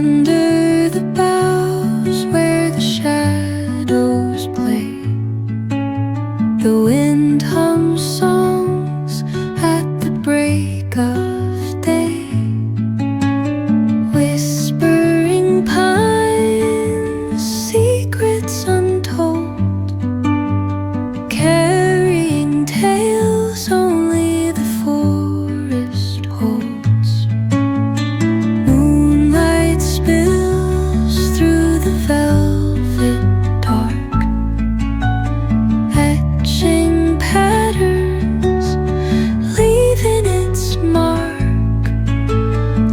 Under the boughs where the shadows play, the wind hums songs at the break of day. Whispering pines, secrets untold, carrying tales only the forest holds. Moonlight spills through the velvet dark, etching patterns, leaving its mark.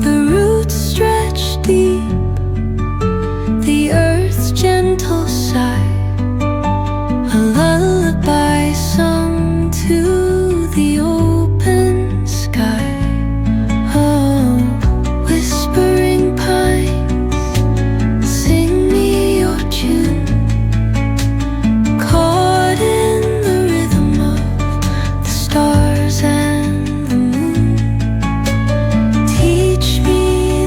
The roots stretch deep, the earth's gentle sigh, a lullaby sung to the open sky. Oh, whispering pines, sing me your tune, caught in the rhythm of the stars and the moon. Teach me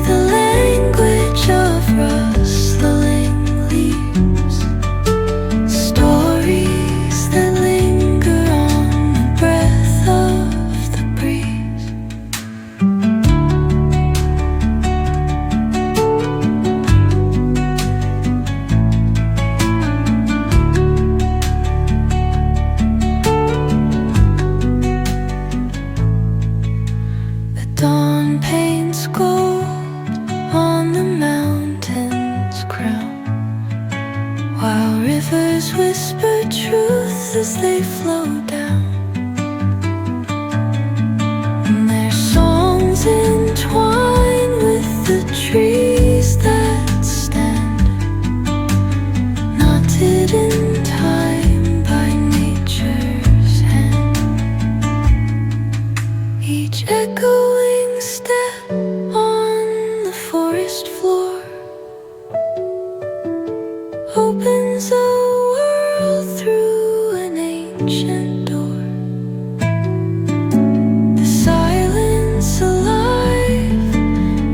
the language of rustling leaves, stories that linger on the breath of the breeze. The dawn paints gold on the mountain's crown, while rivers whisper truth as they flow down. And their songs entwine with the trees that stand, knotted in time by nature's hand. Each echoing step on the forest floor opens a world through an ancient door. The silence alive,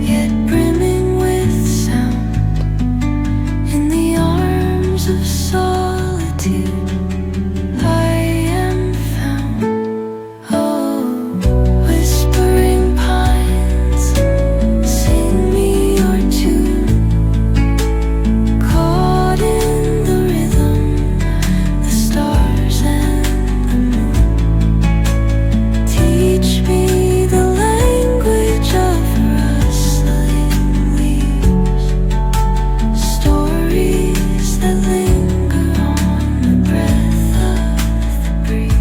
yet brimming with sound, in the arms of solitude I am found. Oh, whispering pines, sing me your tune, caught in the rhythm, the stars and the moon. Teach me the language of rustling leaves, stories that linger on the breath of the breeze.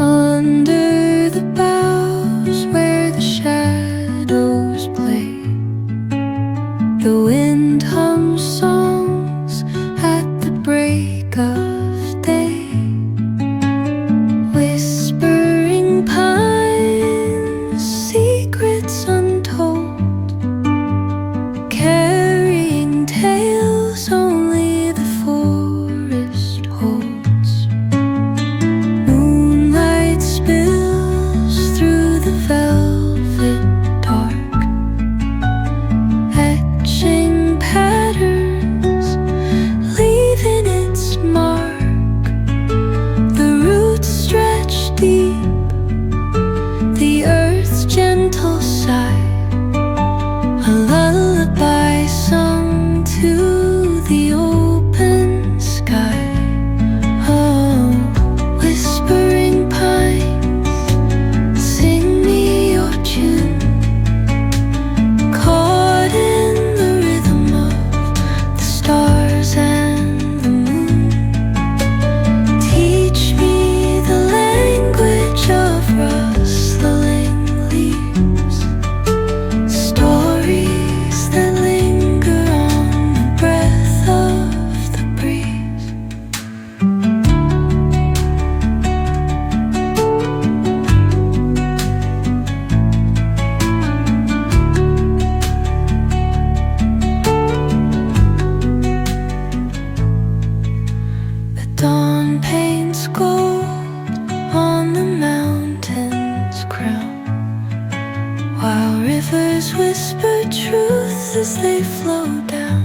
Under the boughs where the shadows play, the wind hums songs at the break of day. Whispering pines, secrets untold, carrying tales only the forest holds. Moonlight spills whisper truths as they flow down,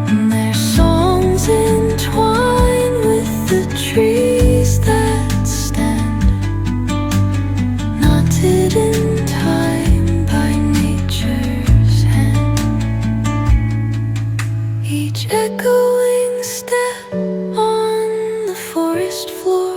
and their songs entwine with the trees that stand, knotted in time by nature's hand. Each echoing step on the forest floor